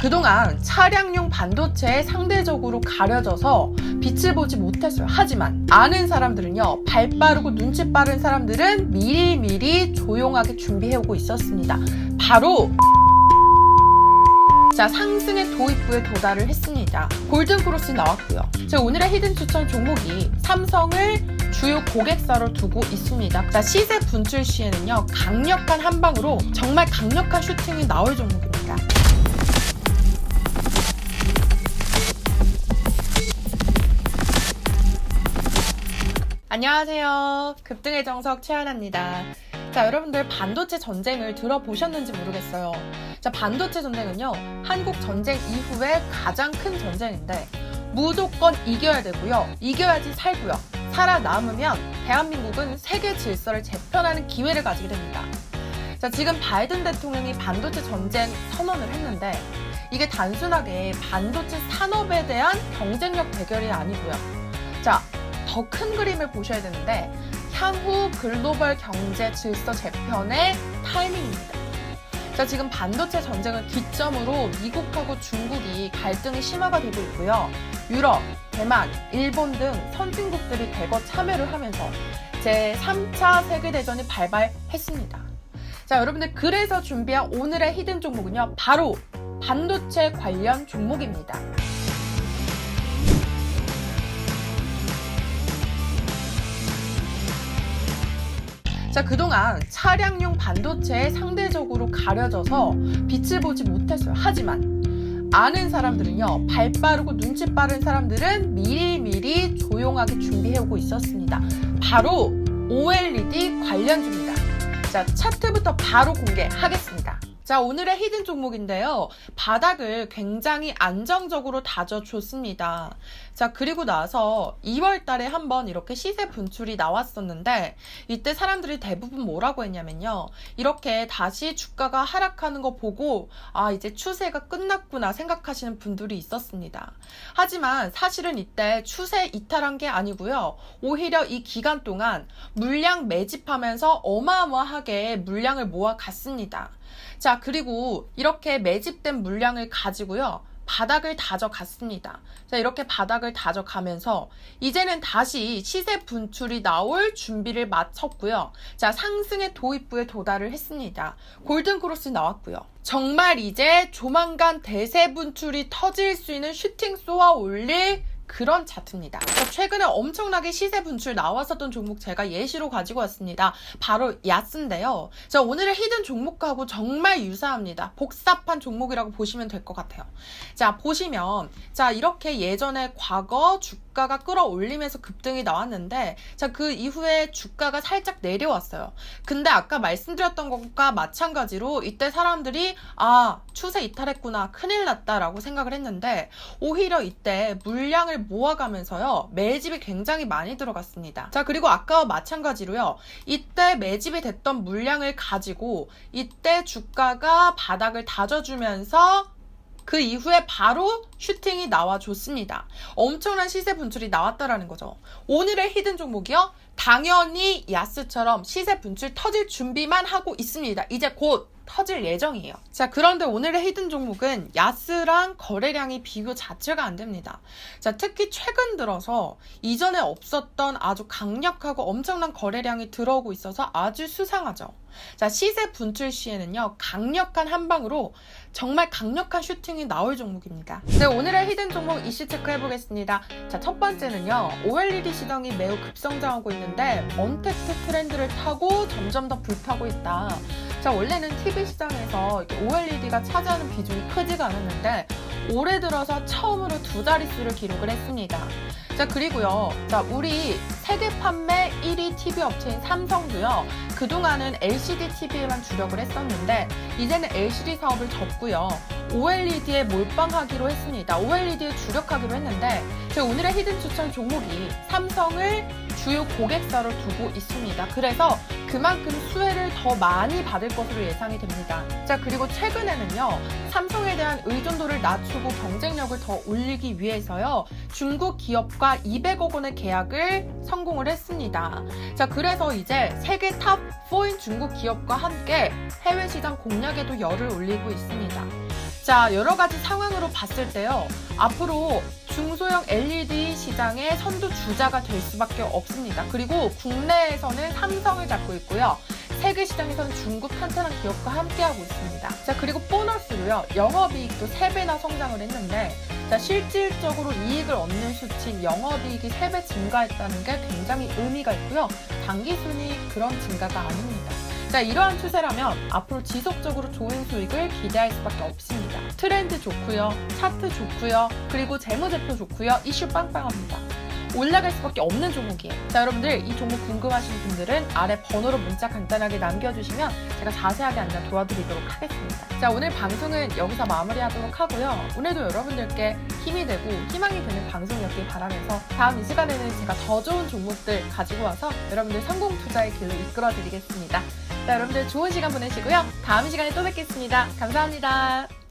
그동안 차량용 반도체에 상대적으로 가려져서 빛을 보지 못했어요. 하지만 아는 사람들은요, 발 빠르고 눈치 빠른 사람들은 미리미리 조용하게 준비해오고 있었습니다. 바로 상승의 도입부에 도달을 했습니다. 골든크로스 나왔고요. 오늘의 히든 추천 종목이 삼성을 주요 고객사로 두고 있습니다. 시세 분출 시에는요, 강력한 한방으로 정말 강력한 슈팅이 나올 종목입니다. 안녕하세요. 급등의 정석 최하나입니다. 여러분들 반도체 전쟁을 들어보셨는지 모르겠어요. 반도체 전쟁은요, 한국 전쟁 이후에 가장 큰 전쟁인데 무조건 이겨야 되고요. 이겨야지 살고요. 살아남으면 대한민국은 세계 질서를 재편하는 기회를 가지게 됩니다. 지금 바이든 대통령이 반도체 전쟁 선언을 했는데 이게 단순하게 반도체 산업에 대한 경쟁력 대결이 아니고요. 더 큰 그림을 보셔야 되는데 향후 글로벌 경제 질서 재편의 타이밍입니다. 지금 반도체 전쟁을 기점으로 미국하고 중국이 갈등이 심화가 되고 있고요. 유럽, 대만, 일본 등 선진국들이 대거 참여를 하면서 제3차 세계대전이 발발했습니다. 여러분들, 그래서 준비한 오늘의 히든 종목은요, 바로 반도체 관련 종목입니다. 그동안 차량용 반도체에 상대적으로 가려져서 빛을 보지 못했어요. 하지만 아는 사람들은요, 발 빠르고 눈치 빠른 사람들은 미리미리 조용하게 준비해오고 있었습니다. 바로 OLED 관련주입니다. 차트부터 바로 공개하겠습니다. 오늘의 히든 종목인데요. 바닥을 굉장히 안정적으로 다져줬습니다. 그리고 나서 2월 달에 한번 이렇게 시세 분출이 나왔었는데 이때 사람들이 대부분 뭐라고 했냐면요, 이렇게 다시 주가가 하락하는 거 보고 이제 추세가 끝났구나 생각하시는 분들이 있었습니다. 하지만 사실은 이때 추세 이탈한 게 아니고요. 오히려 이 기간 동안 물량 매집하면서 어마어마하게 물량을 모아갔습니다. 그리고 이렇게 매집된 물량을 가지고요, 바닥을 다져갔습니다. 이렇게 바닥을 다져가면서 이제는 다시 시세 분출이 나올 준비를 마쳤고요. 상승의 도입부에 도달을 했습니다. 골든크로스 나왔고요. 정말 이제 조만간 대세 분출이 터질 수 있는 슈팅 쏘아 올릴 그런 차트입니다. 최근에 엄청나게 시세 분출 나왔었던 종목 제가 예시로 가지고 왔습니다. 바로 야스인데요. 오늘의 히든 종목하고 정말 유사합니다. 복잡한 종목이라고 보시면 될 것 같아요. 보시면 이렇게 예전에 과거 주가가 끌어올리면서 급등이 나왔는데 그 이후에 주가가 살짝 내려왔어요. 근데 아까 말씀드렸던 것과 마찬가지로 이때 사람들이 추세 이탈했구나, 큰일 났다라고 생각을 했는데 오히려 이때 물량을 모아가면서요, 매집이 굉장히 많이 들어갔습니다. 그리고 아까와 마찬가지로요, 이때 매집이 됐던 물량을 가지고 이때 주가가 바닥을 다져주면서 그 이후에 바로 슈팅이 나와줬습니다. 엄청난 시세 분출이 나왔다라는 거죠. 오늘의 히든 종목이요, 당연히 야스처럼 시세 분출 터질 준비만 하고 있습니다. 이제 곧 터질 예정이에요. 그런데 오늘의 히든 종목은 야스랑 거래량이 비교 자체가 안 됩니다. 특히 최근 들어서 이전에 없었던 아주 강력하고 엄청난 거래량이 들어오고 있어서 아주 수상하죠. 시세 분출 시에는요, 강력한 한방으로 정말 강력한 슈팅이 나올 종목입니다. 오늘의 히든 종목 이슈 체크해보겠습니다. 첫 번째는요, OLED 시장이 매우 급성장하고 있는데 언택트 트렌드를 타고 점점 더 불타고 있다. 원래는 TV 시장에서 OLED가 차지하는 비중이 크지가 않았는데 올해 들어서 처음으로 2자릿수를 기록을 했습니다. 그리고요, 우리 세계 판매 1위 TV 업체인 삼성도요, 그동안은 LCD TV에만 주력을 했었는데 이제는 LCD 사업을 접고요, OLED에 몰빵하기로 했습니다. OLED에 주력하기로 했는데 오늘의 히든 추천 종목이 삼성을 주요 고객사로 두고 있습니다. 그래서 그만큼 수혜를 더 많이 받을 것으로 예상이 됩니다. 그리고 최근에는요, 삼성에 대한 의존도를 낮추고 경쟁력을 더 올리기 위해서요, 중국 기업과 200억 원의 계약을 성공을 했습니다. 그래서 이제 세계 탑 4인 중국 기업과 함께 해외 시장 공략에도 열을 올리고 있습니다. 자, 여러 가지 상황으로 봤을 때요. 앞으로 중소형 LED 시장의 선두주자가 될 수밖에 없습니다. 그리고 국내에서는 삼성을 잡고 있고요. 세계 시장에서는 중국 탄탄한 기업과 함께하고 있습니다. 자, 그리고 보너스로요. 영업이익도 3배나 성장을 했는데, 자, 실질적으로 이익을 얻는 수치인 영업이익이 3배 증가했다는 게 굉장히 의미가 있고요. 당기순이익 그런 증가가 아닙니다. 자, 이러한 추세라면 앞으로 지속적으로 좋은 수익을 기대할 수밖에 없습니다. 트렌드 좋고요, 차트 좋고요, 그리고 재무제표 좋고요, 이슈 빵빵합니다. 올라갈 수밖에 없는 종목이에요. 자, 여러분들 이 종목 궁금하신 분들은 아래 번호로 문자 간단하게 남겨주시면 제가 자세하게 안내 도와드리도록 하겠습니다. 자, 오늘 방송은 여기서 마무리하도록 하고요. 오늘도 여러분들께 힘이 되고 희망이 되는 방송이었길 바라면서 다음 이 시간에는 제가 더 좋은 종목들 가지고 와서 여러분들 성공 투자의 길로 이끌어 드리겠습니다. 자, 여러분들 좋은 시간 보내시고요. 다음 시간에 또 뵙겠습니다. 감사합니다.